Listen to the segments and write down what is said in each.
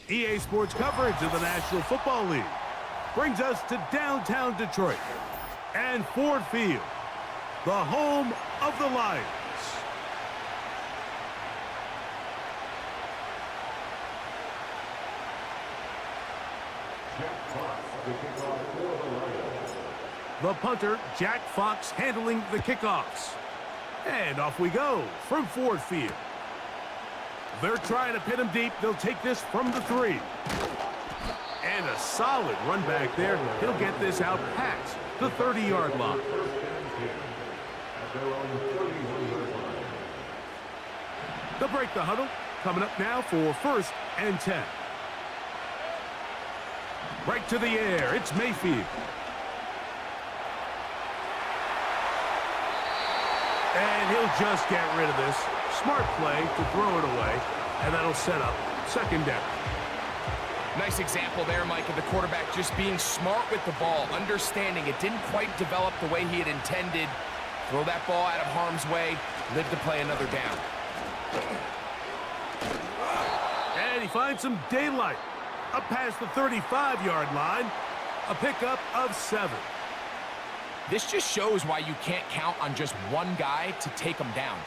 EA Sports coverage of the National Football League brings us to downtown Detroit and Ford Field, the home of the Lions. The punter, Jack Fox, handling the kickoffs. And off we go from Ford Field. They're trying to pin him deep. They'll take this from the 3. And a solid run back there. He'll get this out past the 30-yard line. They'll break the huddle. Coming up now for 1st and 10. Right to the air. It's Mayfield. And he'll just get rid of this. Smart play to throw it away, and that'll set up 2nd down. Nice example there, Mike, of the quarterback just being smart with the ball, understanding it didn't quite develop the way he had intended. Throw that ball out of harm's way, live to play another down. And he finds some daylight. Up past the 35-yard line, a pickup of 7. This just shows why you can't count on just one guy to take him down.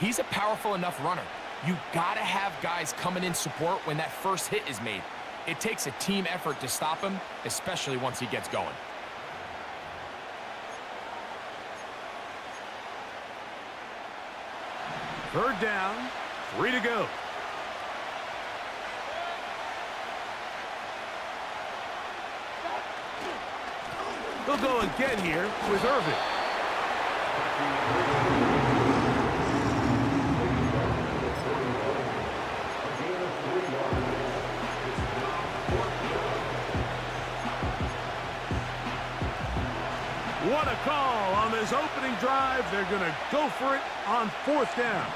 He's a powerful enough runner. You gotta have guys coming in support when that first hit is made. It takes a team effort to stop him, especially once he gets going. Third down, 3 to go. They'll go again here with Irving. What a call on this opening drive. They're going to go for it on 4th down.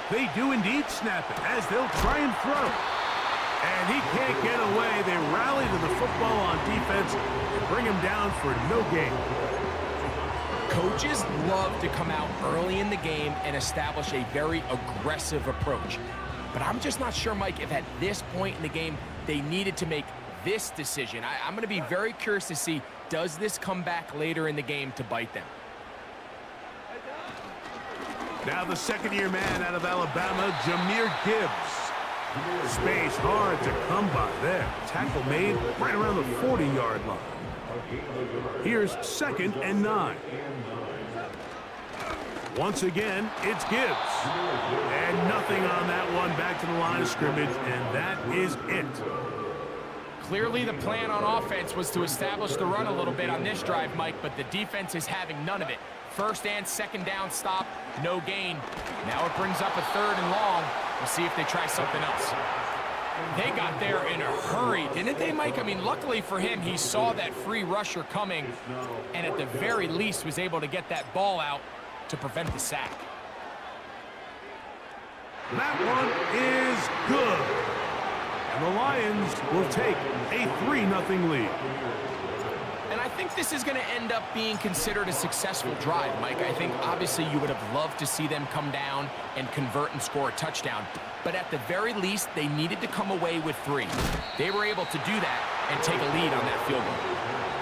They do indeed snap it as they'll try and throw. And he can't get away. They rally to the football on defense and bring him down for no gain. Coaches love to come out early in the game and establish a very aggressive approach. But I'm just not sure, Mike, if at this point in the game they needed to make this decision. I'm going to be very curious to see, does this come back later in the game to bite them? Now the 2nd-year man out of Alabama, Jahmyr Gibbs. Space hard to come by there. Tackle made right around the 40-yard line. Here's 2nd and 9. Once again, it's Gibbs. And nothing on that one. Back to the line of scrimmage, and that is it. Clearly the plan on offense was to establish the run a little bit on this drive, Mike, but the defense is having none of it. 1st and 2nd down stop, no gain. Now it brings up a 3rd and long. We'll see if they try something else. They got there in a hurry, didn't they, Mike? I mean, luckily for him, he saw that free rusher coming and at the very least was able to get that ball out to prevent the sack. That one is good. And the Lions will take a 3-0 lead. And I think this is going to end up being considered a successful drive, Mike. I think obviously you would have loved to see them come down and convert and score a touchdown. But at the very least, they needed to come away with 3. They were able to do that and take a lead on that field goal.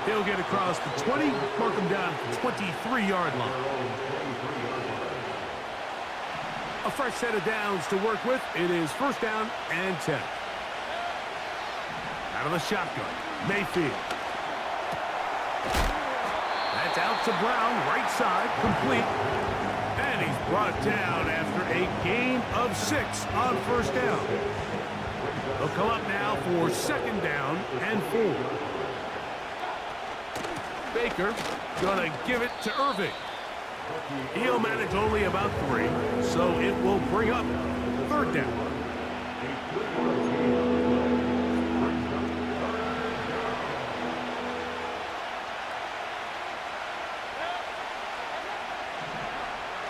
He'll get across the 20, mark him down at the 23-yard line. A fresh set of downs to work with. It is 1st down and 10. Out of the shotgun, Mayfield. That's out to Brown, right side, complete. And he's brought down after a gain of 6 on 1st down. They'll come up now for 2nd down and 4. Baker gonna give it to Irving. He'll manage only about 3, so it will bring up 3rd down.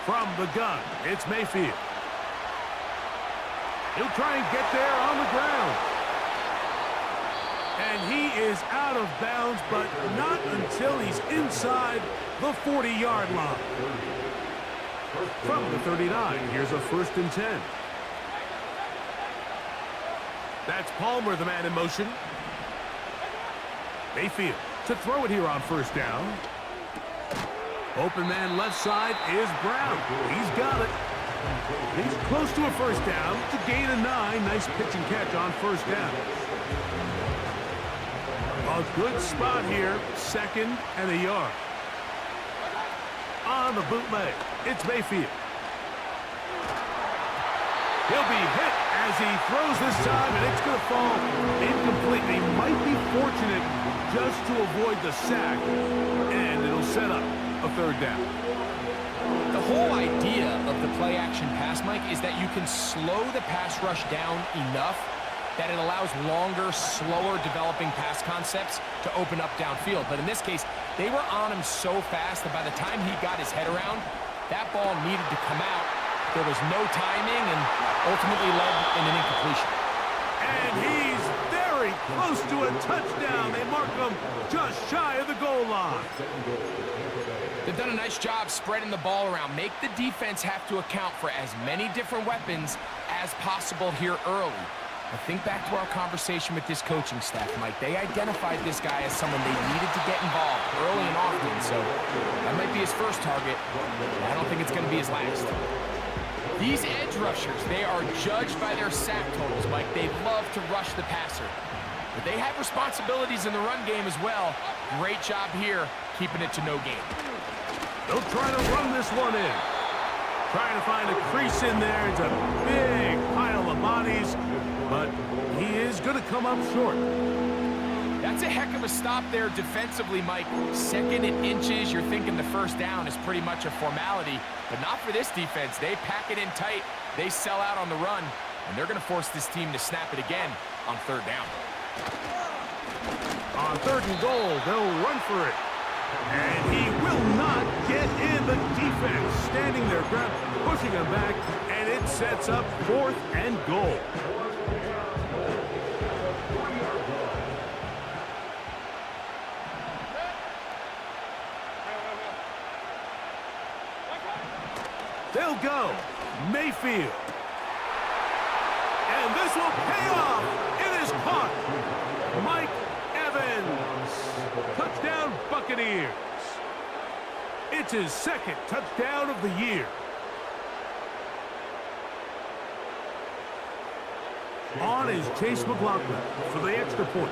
From the gun, it's Mayfield. He'll try and get there on the ground. And he is out of bounds, but not until he's inside the 40-yard line. From the 39, here's a 1st and 10. That's Palmer, the man in motion. Mayfield to throw it here on first down. Open man left side is Brown. He's got it. He's close to a first down to gain a 9. Nice pitch and catch on first down. A good spot here, 2nd and a yard. On the bootleg, it's Mayfield. He'll be hit as he throws this time, and it's going to fall incomplete. He might be fortunate just to avoid the sack, and it'll set up a 3rd down. The whole idea of the play-action pass, Mike, is that you can slow the pass rush down enough that it allows longer, slower developing pass concepts to open up downfield. But in this case, they were on him so fast that by the time he got his head around, that ball needed to come out. There was no timing and ultimately led in an incompletion. And he's very close to a touchdown. They mark him just shy of the goal line. They've done a nice job spreading the ball around. Make the defense have to account for as many different weapons as possible here early. I think back to our conversation with this coaching staff, Mike. They identified this guy as someone they needed to get involved early and often, so that might be his first target. I don't think it's going to be his last. These edge rushers, they are judged by their sack totals, Mike. They love to rush the passer. But they have responsibilities in the run game as well. Great job here, keeping it to no gain. They'll try to run this one in. Trying to find a crease in there. It's a big pile of bodies, but he is going to come up short. That's a heck of a stop there defensively, Mike. 2nd and inches, you're thinking the first down is pretty much a formality, but not for this defense. They pack it in tight, they sell out on the run, and they're going to force this team to snap it again on 3rd down. On 3rd and goal, they'll run for it. And he will not get in. The defense standing their ground, pushing him back, and it sets up 4th and goal. They'll go. Mayfield. And this will pay off. It is caught. Mike Evans. Touchdown, Buccaneers. It's his 2nd touchdown of the year. On is Chase McLaughlin for the extra point.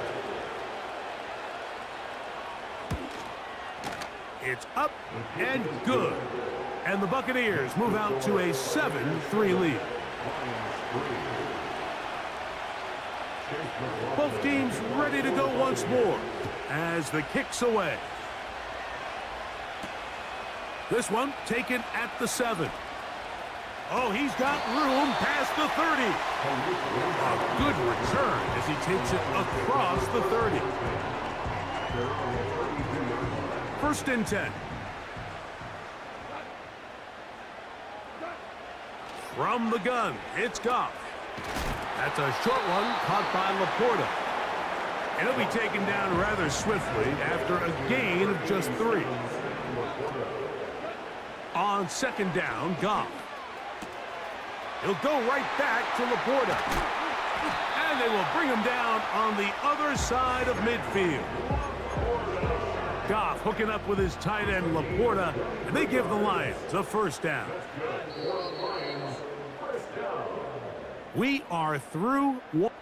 It's up and good. And the Buccaneers move out to a 7-3 lead. Both teams ready to go once more as the kick's away. This one taken at the 7. Oh, he's got room past the 30. A good return as he takes it across the 30. 1st and 10. From the gun, it's Goff. That's a short one caught by Laporta. And he'll be taken down rather swiftly after a gain of just 3. On 2nd down, Goff. He'll go right back to Laporta. And they will bring him down on the other side of midfield. Goff hooking up with his tight end, Laporta, and they give the Lions a 1st down. We are through one.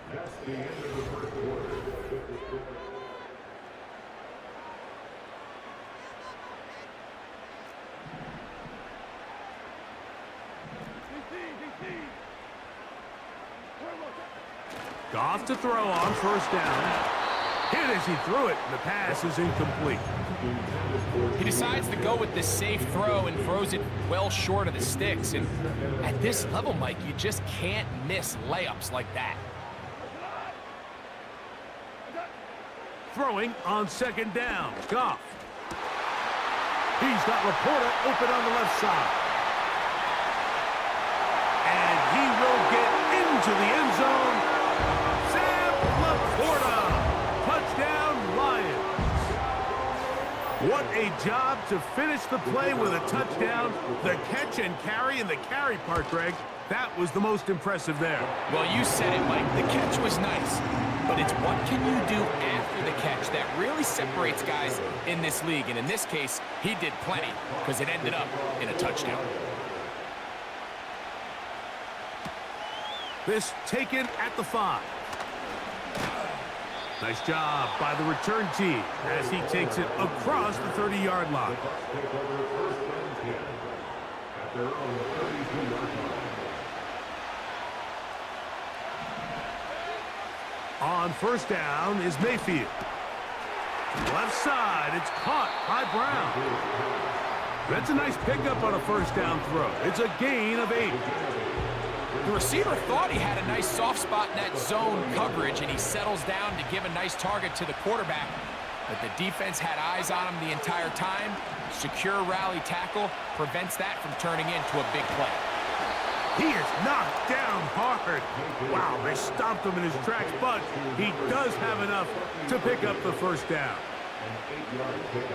Goff to throw on 1st down. Hit as he threw it. The pass is incomplete. He decides to go with the safe throw and throws it well short of the sticks. And at this level, Mike, you just can't miss layups like that. Throwing on 2nd down. Goff. He's got Laporta open on the left side. And he will get into the end zone. Sam Laporta. Touchdown, Lions. What a job to finish the play with a touchdown. The catch and carry, and the carry part, Greg, That was the most impressive there. Well, you said it, Mike. The catch was nice, but it's what can you do after the catch that really separates guys in this league. And in this case, he did plenty because it ended up in a touchdown. This taken at the 5. Nice job by the return team as he takes it across the 30-yard line. On first down is Mayfield. Left side, it's caught by Brown. That's a nice pickup on a first down throw. It's a gain of 8. The receiver thought he had a nice soft spot in that zone coverage, and he settles down to give a nice target to the quarterback. But the defense had eyes on him the entire time. Secure rally tackle prevents that from turning into a big play. He is knocked down hard. Wow, they stomped him in his tracks, but he does have enough to pick up the first down.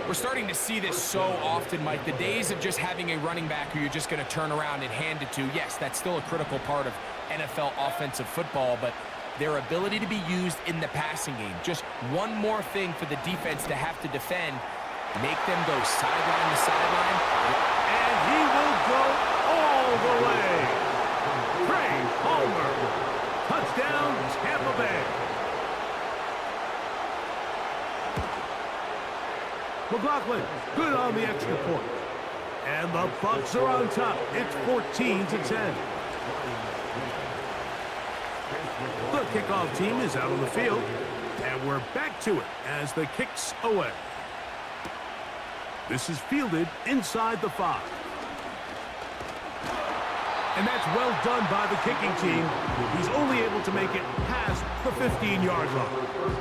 We're starting to see this so often, Mike. The days of just having a running back who you're just going to turn around and hand it to, yes, that's still a critical part of NFL offensive football, but their ability to be used in the passing game, just one more thing for the defense to have to defend, make them go sideline to sideline. And he will go all the way. Craig Palmer, touchdown, Tampa Bay. McLaughlin, good on the extra point. And the Bucs are on top. It's 14-10. The kickoff team is out on the field, and we're back to it as the kick's away. This is fielded inside the 5. And that's well done by the kicking team. He's only able to make it past the 15-yard line.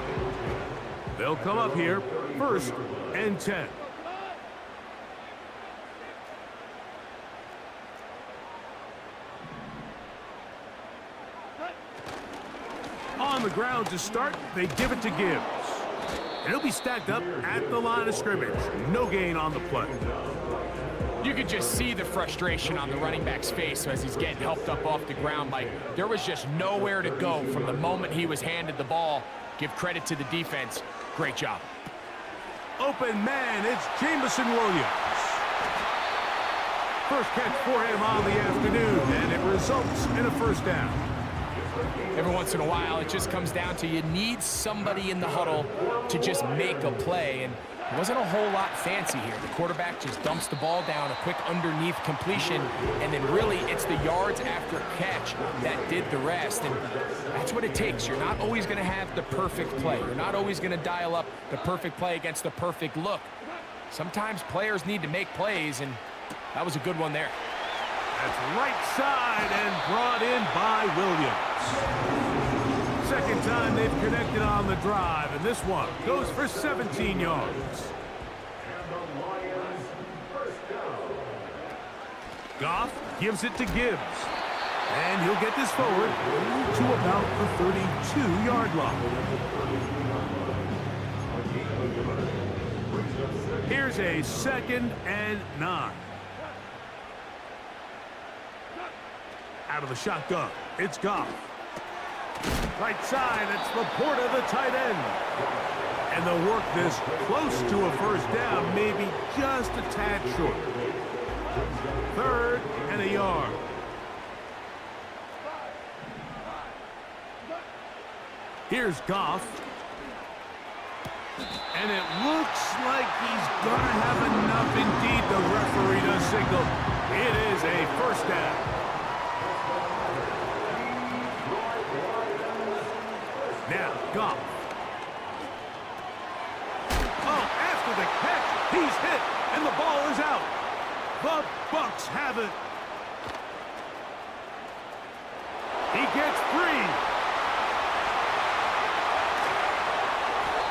They'll come up here, 1st and 10. On the ground to start, they give it to Gibbs. And he'll be stacked up at the line of scrimmage. No gain on the play. You could just see the frustration on the running back's face as he's getting helped up off the ground. Like, there was just nowhere to go from the moment he was handed the ball. Give credit to the defense. Great job. Open man, it's Jamison Williams. First catch for him on the afternoon, and it results in a first down. Every once in a while, it just comes down to you need somebody in the huddle to just make a play, and it wasn't a whole lot fancy here. The quarterback just dumps the ball down, a quick underneath completion, and then really it's the yards after catch that did the rest, and that's what it takes. You're not always going to have the perfect play. You're not always going to dial up the perfect play against the perfect look. Sometimes players need to make plays, and that was a good one there. That's right side and brought in by Williams. Second time they've connected on the drive, and this one goes for 17 yards. Goff gives it to Gibbs. And he'll get this forward to about the 32-yard line. Here's a 2nd and 9. Out of the shotgun, it's Goff. Right side, it's Laporta, the tight end. And they'll work this close to a first down, maybe just a tad short. 3rd and a yard. Here's Goff. And it looks like he's going to have enough indeed. The referee does signal. It is a first down. Now, Goff. Oh, after the catch, he's hit, and the ball is out. The Bucs have it. He gets free.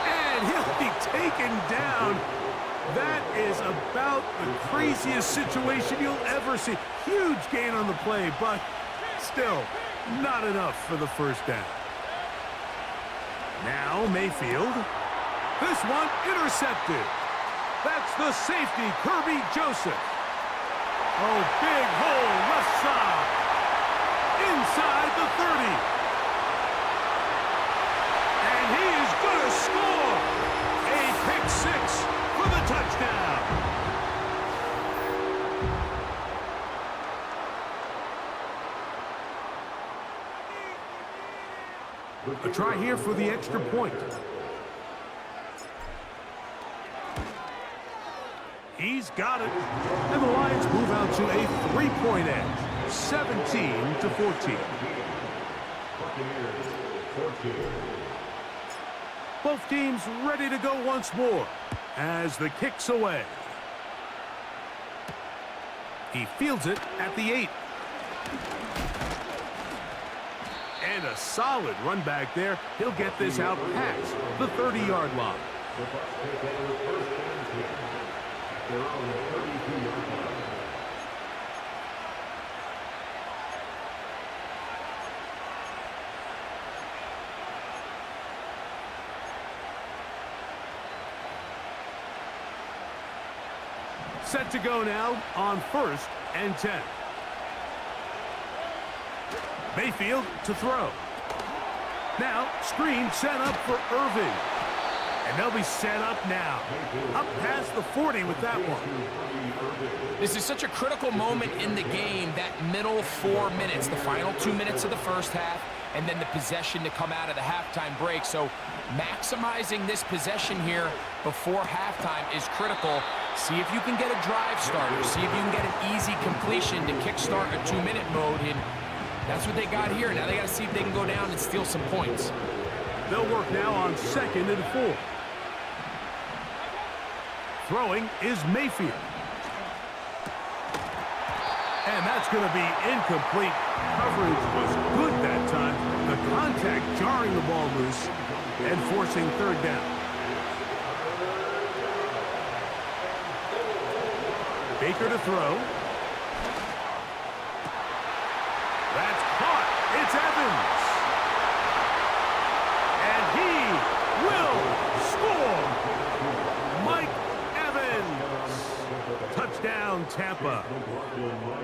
And he'll be taken down. That is about the craziest situation you'll ever see. Huge gain on the play, but still not enough for the first down. Now Mayfield. This one intercepted. That's the safety, Kirby Joseph. Oh, big hole left side. inside the 30. And he is going to score. A pick six for the touchdown. A try here for the extra point. He's got it. And the Lions move out to a three-point edge, 17-14. Both teams ready to go once more as the kick's away. He fields it at the 8. And a solid run back there. He'll get this out past the 30-yard line. Set to go now on 1st and 10. Mayfield to throw. Now, screen set up for Irving. And they'll be set up now. Up past the 40 with that one. This is such a critical moment in the game, that middle 4 minutes, the final 2 minutes of the first half, and then the possession to come out of the halftime break. So maximizing this possession here before halftime is critical. See if you can get a drive starter. See if you can get an easy completion to kickstart a 2-minute mode. And that's what they got here. Now they got to see if they can go down and steal some points. They'll work now on 2nd and 4. Throwing is Mayfield. And that's going to be incomplete. Coverage was good that time. The contact jarring the ball loose and forcing 3rd down. Baker to throw. That's caught. It's Evans. And he will score. Mike Evans. Touchdown, Tampa.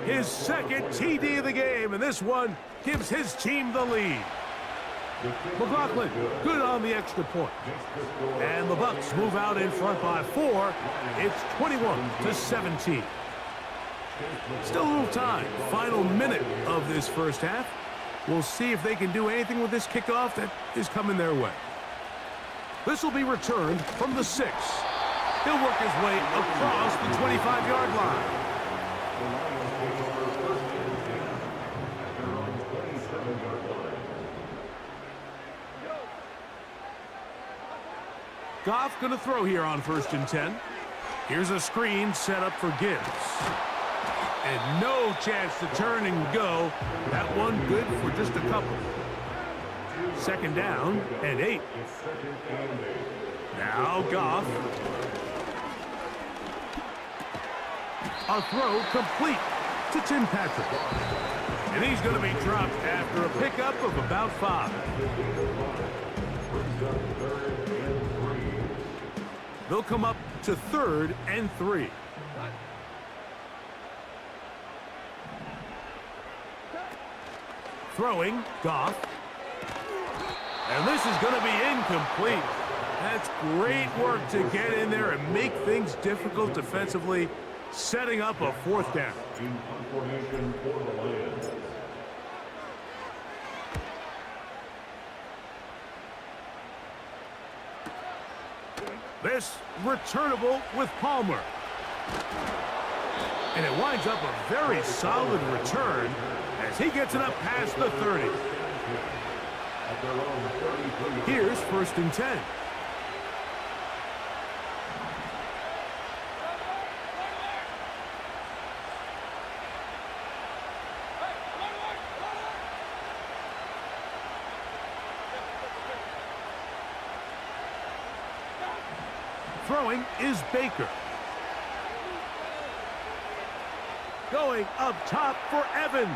His 2nd TD of the game, and this one gives his team the lead. McLaughlin, good on the extra point. And the Bucs move out in front by 4. It's 21-17. Still a little time. Final minute of this first half. We'll see if they can do anything with this kickoff that is coming their way. This will be returned from the 6. He'll work his way across the 25-yard line. Goff going to throw here on 1st and 10. Here's a screen set up for Gibbs. And no chance to turn and go. That one good for just a couple. 2nd down and 8. Now Goff. A throw complete to Tim Patrick. And he's going to be dropped after a pickup of about 5. They'll come up to 3rd and 3. Throwing, Goff. And this is going to be incomplete. That's great work to get in there and make things difficult defensively, setting up a 4th down. This returnable with Palmer. And it winds up a very solid return as he gets it up past the 30. Here's 1st and 10. Throwing is Baker. Going up top for Evans.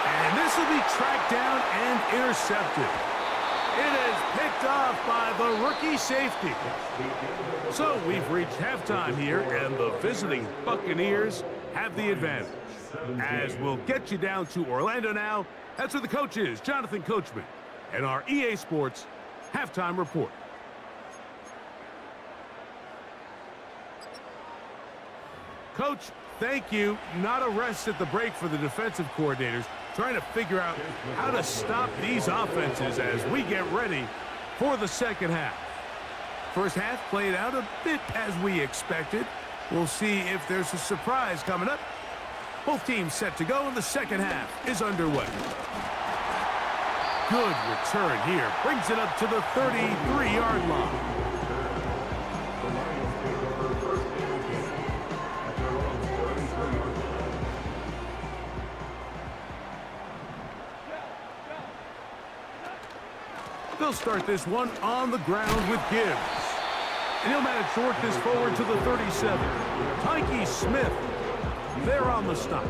And this will be tracked down and intercepted. It is picked off by the rookie safety. So we've reached halftime here, and the visiting Buccaneers have the advantage. As we'll get you down to Orlando now, that's where the coach is, Jonathan Coachman, and our EA Sports halftime report. Coach, thank you. Not a rest at the break for the defensive coordinators, trying to figure out how to stop these offenses as we get ready for the second half. First half played out a bit as we expected. We'll see if there's a surprise coming up. Both teams set to go, and the second half is underway. Good return here. Brings it up to the 33-yard line. They'll start this one on the ground with Gibbs. And he'll manage to work this forward to the 37. Tyke Smith there on the stop.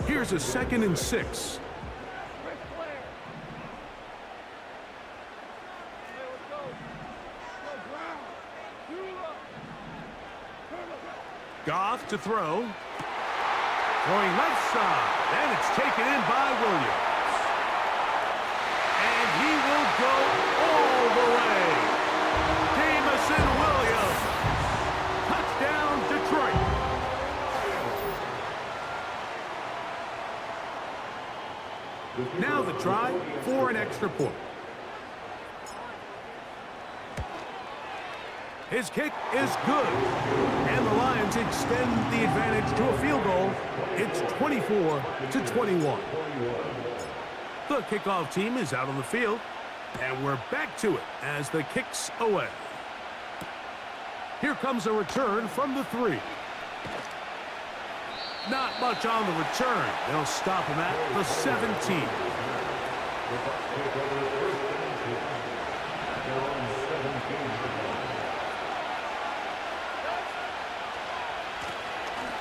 Here's a 2nd and 6. Goff to throw. Throwing left side, and it's taken in by Williams. And he will go all the way. Jamison Williams. Touchdown, Detroit. Now the try for an extra point. His kick is good. And the Lions extend the advantage to a field goal. It's 24-21. The kickoff team is out on the field. And we're back to it as the kick's away. Here comes a return from the 3. Not much on the return. They'll stop him at the 17.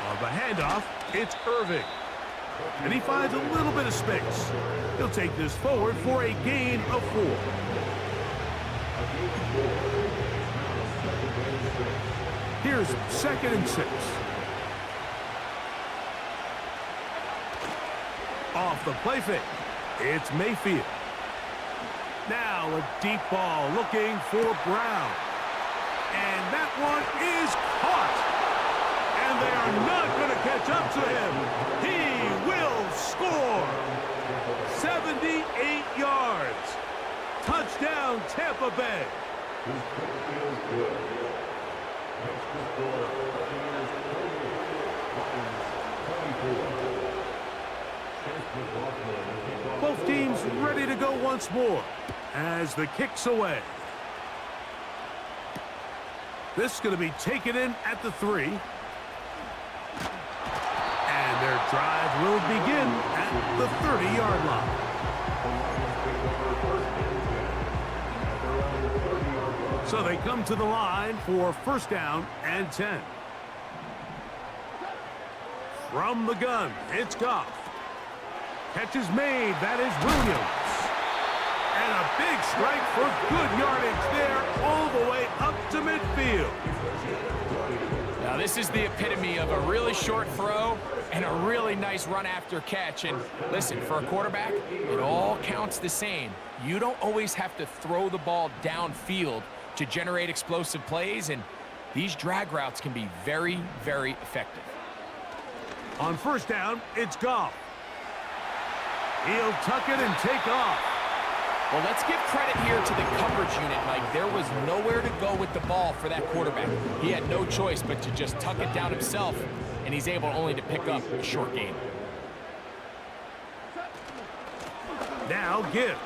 On the handoff, it's Irving. And he finds a little bit of space. He'll take this forward for a gain of 4. Here's 2nd and 6. Off the play fake, it's Mayfield. Now a deep ball looking for Brown. And that one is caught. And they are not going to catch up to him. He will score. 78 yards. Touchdown, Tampa Bay. Both teams ready to go once more as the kick's away. This is going to be taken in at the 3. And their drive will begin at the 30-yard line. So they come to the line for 1st down and 10. From the gun, it's Goff. Catch is made. That is Williams. And a big strike for good yardage there all the way up to midfield. Now this is the epitome of a really short throw and a really nice run after catch. And listen, for a quarterback, it all counts the same. You don't always have to throw the ball downfield to generate explosive plays, and these drag routes can be very, very effective. On 1st down, it's Goff. He'll tuck it and take off. Well, let's give credit here to the coverage unit, Mike. There was nowhere to go with the ball for that quarterback. He had no choice but to just tuck it down himself, and he's able only to pick up a short gain. Now Gibbs.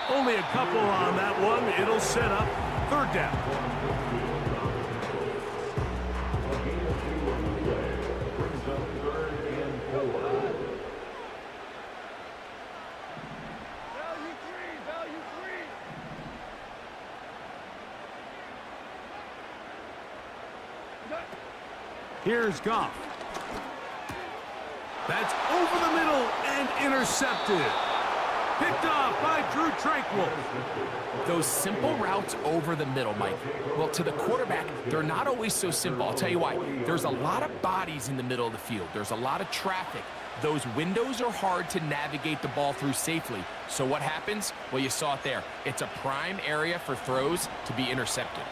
Only a couple on that one. It'll set up 3rd down. Here's Goff. That's over the middle and intercepted. Picked off by Drew Tranquil. Those simple routes over the middle, Mike. Well, to the quarterback, they're not always so simple. I'll tell you why. There's a lot of bodies in the middle of the field. There's a lot of traffic. Those windows are hard to navigate the ball through safely. So what happens? Well, you saw it there. It's a prime area for throws to be intercepted.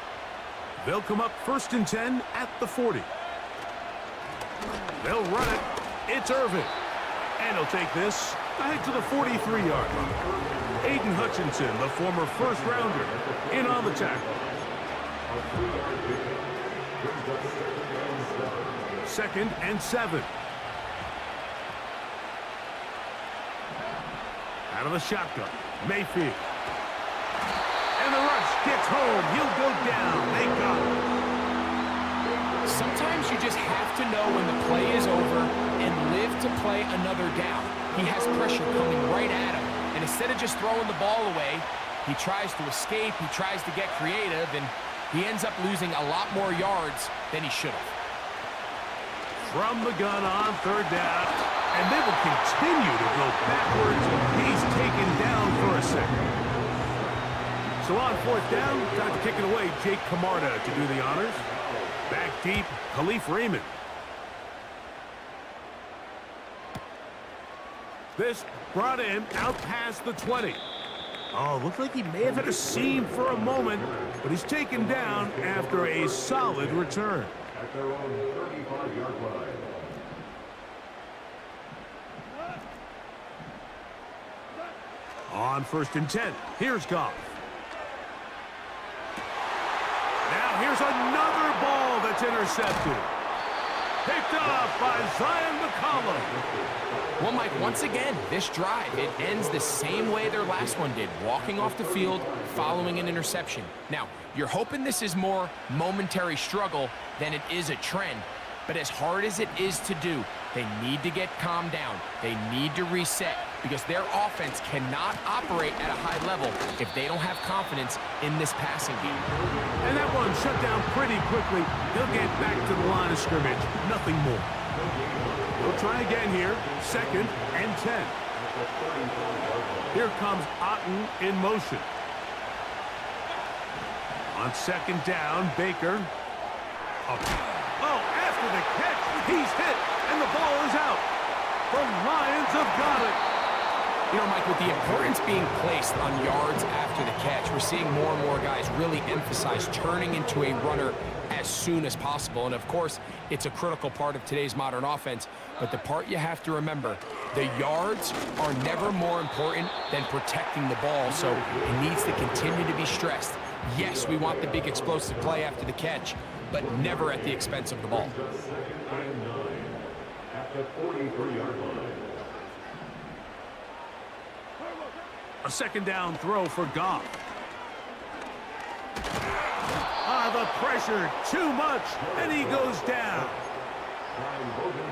They'll come up 1st and 10 at the 40. They'll run it. It's Irvin. And he'll take this ahead to the 43-yard line. Aiden Hutchinson, the former first-rounder, in on the tackle. 2nd and 7. Out of the shotgun, Mayfield. And the rush gets home. He'll go down. They got him. Sometimes you just have to know when the play is over and live to play another down. He has pressure coming right at him. And instead of just throwing the ball away, he tries to escape, he tries to get creative, and he ends up losing a lot more yards than he should have. From the gun on 3rd down, and they will continue to go backwards. He's taken down for a second. So on 4th down, time to kick it away. Jake Camarda to do the honors. Back deep, Khalif Raymond. This brought in out past the 20. Oh, looked like he may have hit a seam for a moment, but he's taken down after a solid return. At their own 35-yard line. On 1st and 10, here's Goff. Now here's another ball that's intercepted. Picked off by Zion McCollum. Well, Mike, once again, this drive, it ends the same way their last one did, walking off the field following an interception. Now, you're hoping this is more momentary struggle than it is a trend, but as hard as it is to do, they need to get calmed down. They need to reset because their offense cannot operate at a high level if they don't have confidence in this passing game. And that one shut down pretty quickly. They'll get back to the line of scrimmage. Nothing more. We'll try again here. 2nd and 10. Here comes Otten in motion. On 2nd down, Baker. Oh, after the catch, he's hit, and the ball is out. The Lions have got it. You know, Mike, with the importance being placed on yards after the catch, we're seeing more and more guys really emphasize turning into a runner as soon as possible. And, of course, it's a critical part of today's modern offense. But the part you have to remember, the yards are never more important than protecting the ball, so it needs to continue to be stressed. Yes, we want the big explosive play after the catch, but never at the expense of the ball. At the 43-yard line. A 2nd down throw for Goff. The pressure, too much, and he goes down.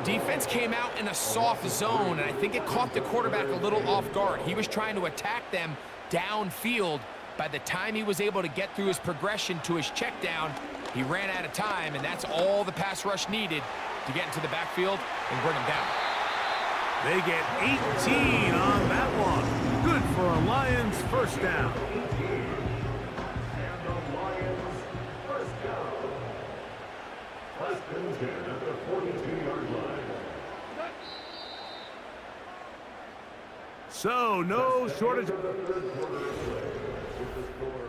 Defense came out in a soft zone, and I think it caught the quarterback a little off guard. He was trying to attack them downfield. By the time he was able to get through his progression to his check down, he ran out of time, and that's all the pass rush needed to get into the backfield and bring him down. They get 18 on that one. Good for a Lions 1st down. And the Lions first down. 1st and 10 at the 42-yard line. So, no shortage. The third quarter with the score.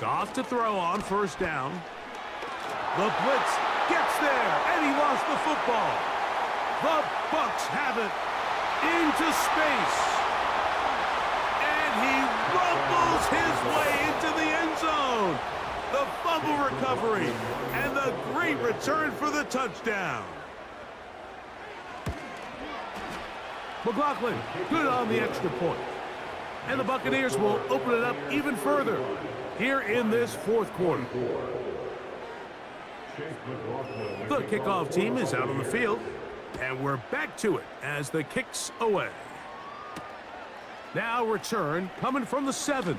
Goff to throw on 1st down. The blitz gets there, and he lost the football. The Bucs have it into space. And he rumbles his way into the end zone. The fumble recovery, and the great return for the touchdown. McLaughlin, good on the extra point. And the Buccaneers will open it up even further here in this fourth quarter. The kickoff team is out on the field, and we're back to it as the kick's away. Now return coming from the 7.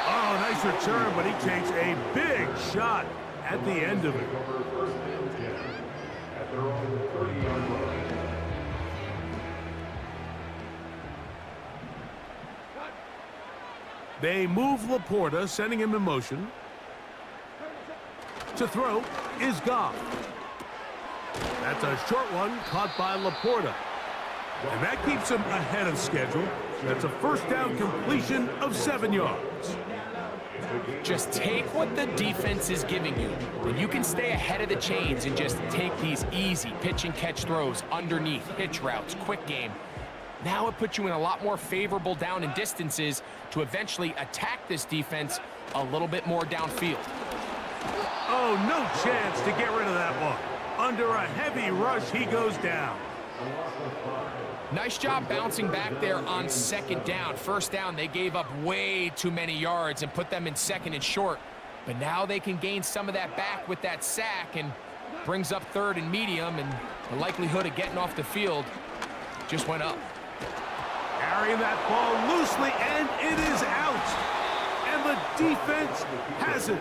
Oh, nice return, but he takes a big shot at the end of it. They move Laporta, sending him in motion. To throw is Goff. That's a short one caught by Laporta. And that keeps him ahead of schedule. That's a first down completion of 7 yards. Just take what the defense is giving you. When you can stay ahead of the chains and just take these easy pitch and catch throws underneath, hitch routes, quick game. Now it puts you in a lot more favorable down and distances to eventually attack this defense a little bit more downfield. Oh, no chance to get rid of that one. Under a heavy rush, he goes down. Nice job bouncing back there on second down. First down, they gave up way too many yards and put them in second and short. But now they can gain some of that back with that sack and brings up third and medium, and the likelihood of getting off the field just went up. Carrying that ball loosely, and it is out. And the defense has it.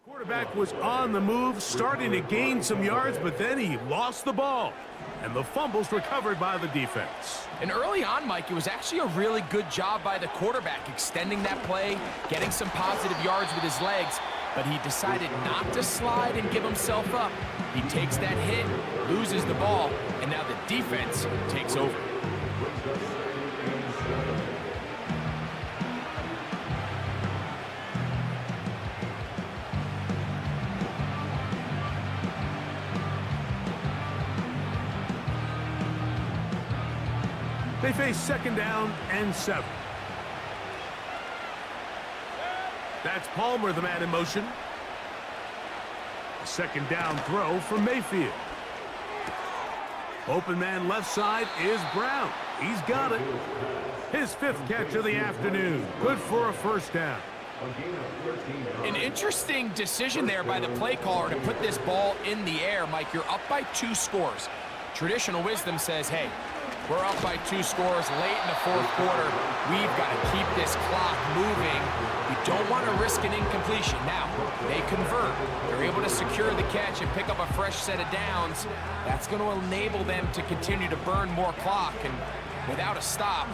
Quarterback was on the move, starting to gain some yards, but then he lost the ball. And the fumble's recovered by the defense. And early on, Mike, it was actually a really good job by the quarterback, extending that play, getting some positive yards with his legs, but he decided not to slide and give himself up. He takes that hit, loses the ball, and now the defense takes over. They face second down and 7. That's Palmer, the man in motion. Second down throw from Mayfield. Open man left side is Brown. He's got it. His 5th catch of the afternoon. Good for a first down. An interesting decision there by the play caller to put this ball in the air. Mike, you're up by 2 scores. Traditional wisdom says, hey, we're up by 2 scores late in the fourth quarter. We've got to keep this clock moving. We don't want to risk an incompletion. Now, they convert. They're able to secure the catch and pick up a fresh set of downs. That's going to enable them to continue to burn more clock. And without a stop,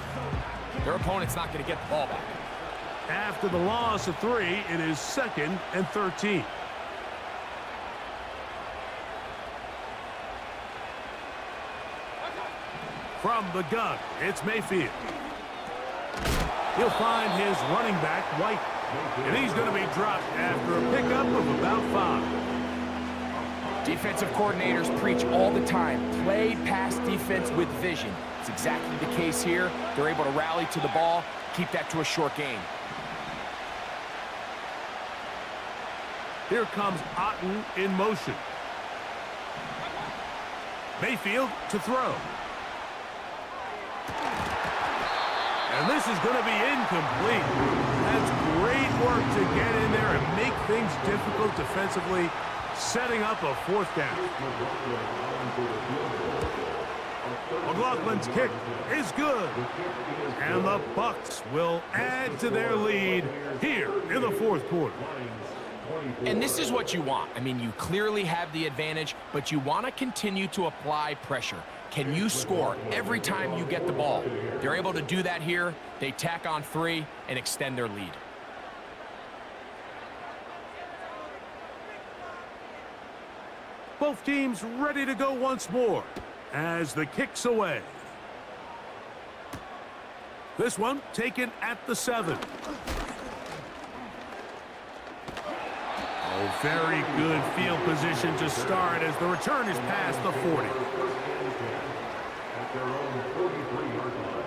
their opponent's not going to get the ball back. After the loss of 3, it is 2nd and 13. From the gun, it's Mayfield. He'll find his running back, White. And he's going to be dropped after a pickup of about 5. Defensive coordinators preach all the time, play pass defense with vision. It's exactly the case here. They're able to rally to the ball, keep that to a short gain. Here comes Otten in motion. Mayfield to throw. And this is going to be incomplete. That's great work to get in there and make things difficult defensively, setting up a 4th down. McLaughlin's kick is good. And the Bucs will add to their lead here in the 4th quarter. And this is what you want. I mean, you clearly have the advantage, but you want to continue to apply pressure. Can you score every time you get the ball? They're able to do that here. They tack on 3 and extend their lead. Both teams ready to go once more as the kick's away. This one taken at the 7. Oh, very good field position to start as the return is past the 40. At their own 43-yard line.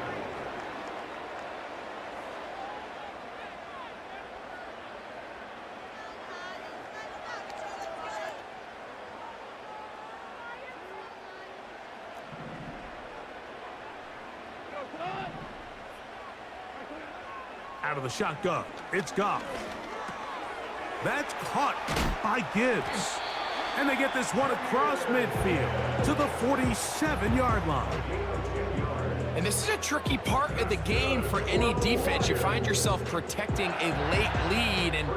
Out of the shotgun, it's Goff. That's caught by Gibbs. And they get this one across midfield to the 47-yard line. And this is a tricky part of the game for any defense. You find yourself protecting a late lead, and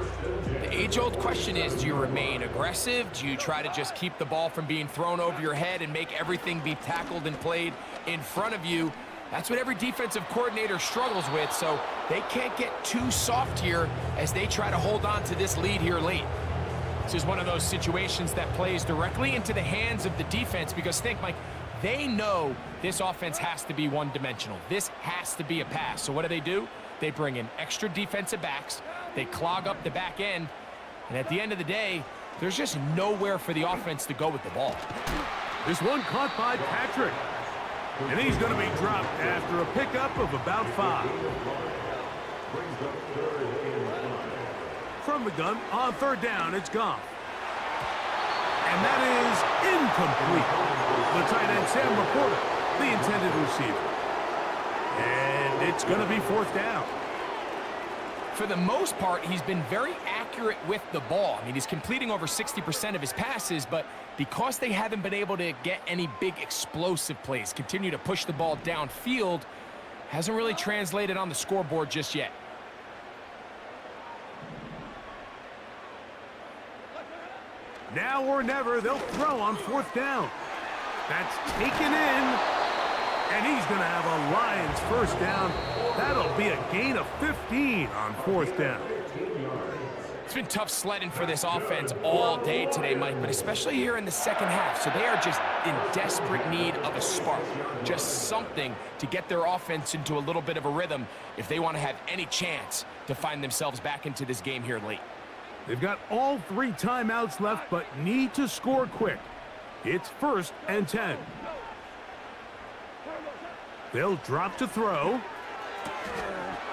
the age-old question is, do you remain aggressive? Do you try to just keep the ball from being thrown over your head and make everything be tackled and played in front of you? That's what every defensive coordinator struggles with, so they can't get too soft here as they try to hold on to this lead here late. This is one of those situations that plays directly into the hands of the defense because think, Mike, they know this offense has to be one-dimensional. This has to be a pass. So what do? They bring in extra defensive backs. They clog up the back end. And at the end of the day, there's just nowhere for the offense to go with the ball. This one caught by Patrick. And he's going to be dropped after a pickup of about 5. From the gun, on 3rd down, it's Goff. And that is incomplete. The tight end, Sam Laporta, the intended receiver. And it's going to be 4th down. For the most part, he's been very accurate with the ball. I mean, he's completing over 60% of his passes, but because they haven't been able to get any big explosive plays, continue to push the ball downfield, hasn't really translated on the scoreboard just yet. Now or never, they'll throw on 4th down. That's taken in, and he's going to have a Lions 1st down. That'll be a gain of 15 on 4th down. It's been tough sledding for this offense all day today, Mike, but especially here in the second half. So they are just in desperate need of a spark, just something to get their offense into a little bit of a rhythm if they want to have any chance to find themselves back into this game here late. They've got all 3 timeouts left, but need to score quick. It's 1st and 10. They'll drop to throw.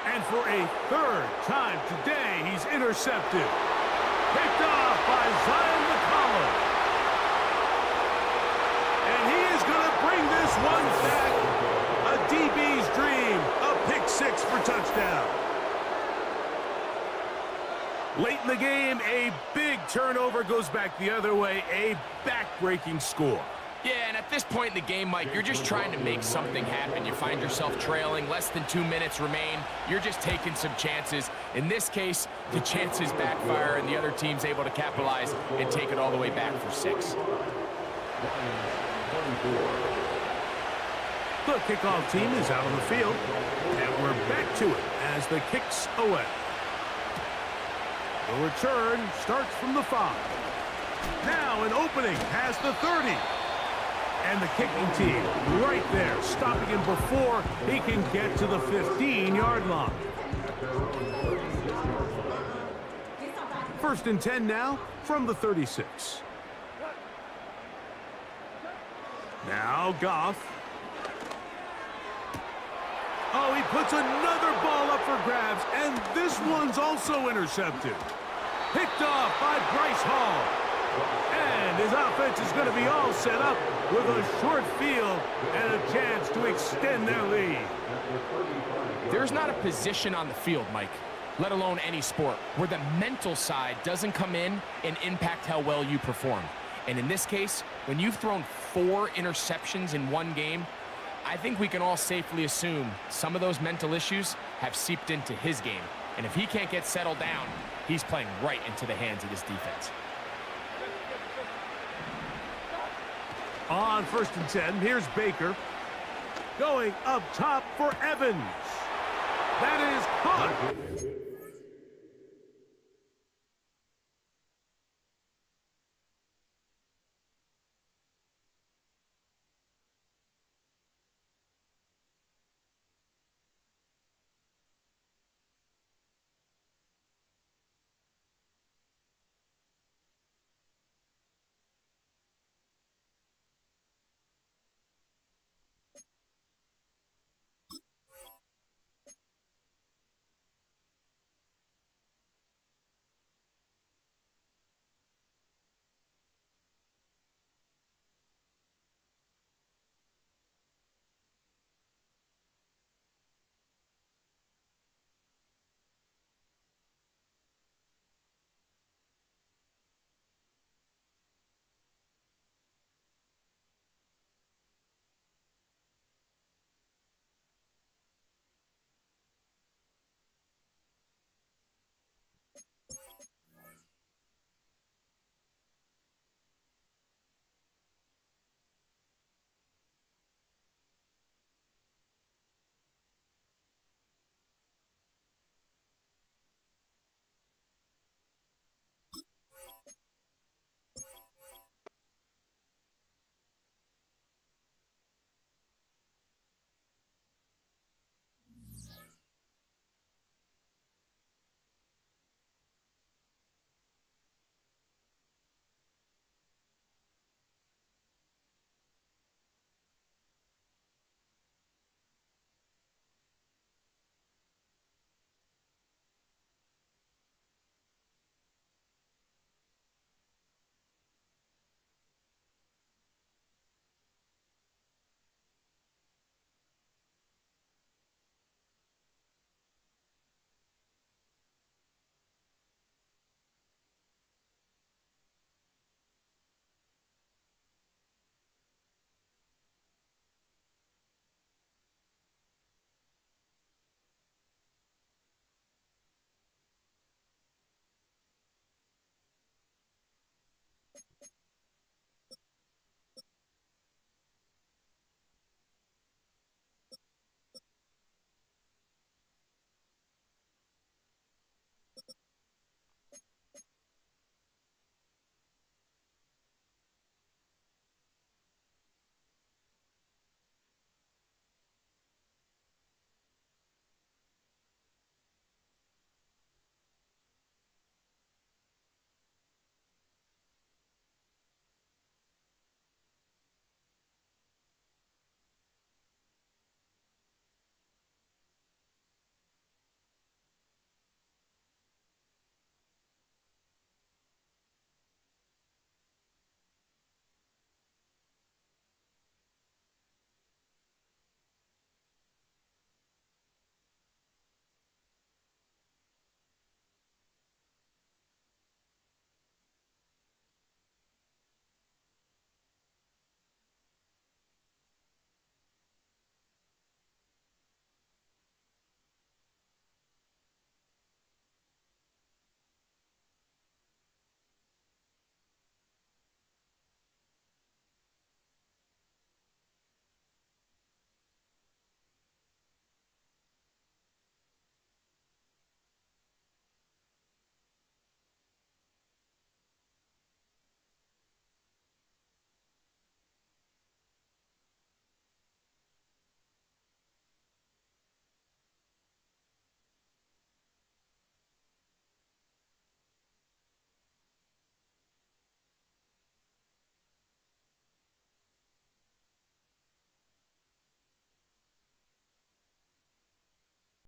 And for a 3rd time today, he's intercepted. Picked off by Zion McCollum. And he is going to bring this one back. A DB's dream. A pick 6 for touchdown. Late in the game, a big turnover goes back the other way. A back-breaking score. Yeah, and at this point in the game, Mike, you're just trying to make something happen. You find yourself trailing, less than 2 minutes remain. You're just taking some chances. In this case, the chances backfire, and the other team's able to capitalize and take it all the way back for 6. The kickoff team is out on the field, and we're back to it as the kick's away. The return starts from the 5. Now an opening past the 30. And the kicking team right there, stopping him before he can get to the 15-yard line. 1st and 10 now from the 36. Now Goff. Oh, he puts another ball up for grabs, and this one's also intercepted. Picked off by Bryce Hall. And his offense is going to be all set up with a short field and a chance to extend their lead. There's not a position on the field, Mike, let alone any sport, where the mental side doesn't come in and impact how well you perform. And in this case, when you've thrown 4 interceptions in one game, I think we can all safely assume some of those mental issues have seeped into his game. And if he can't get settled down, he's playing right into the hands of this defense. On 1st and 10, here's Baker. Going up top for Evans. That is caught.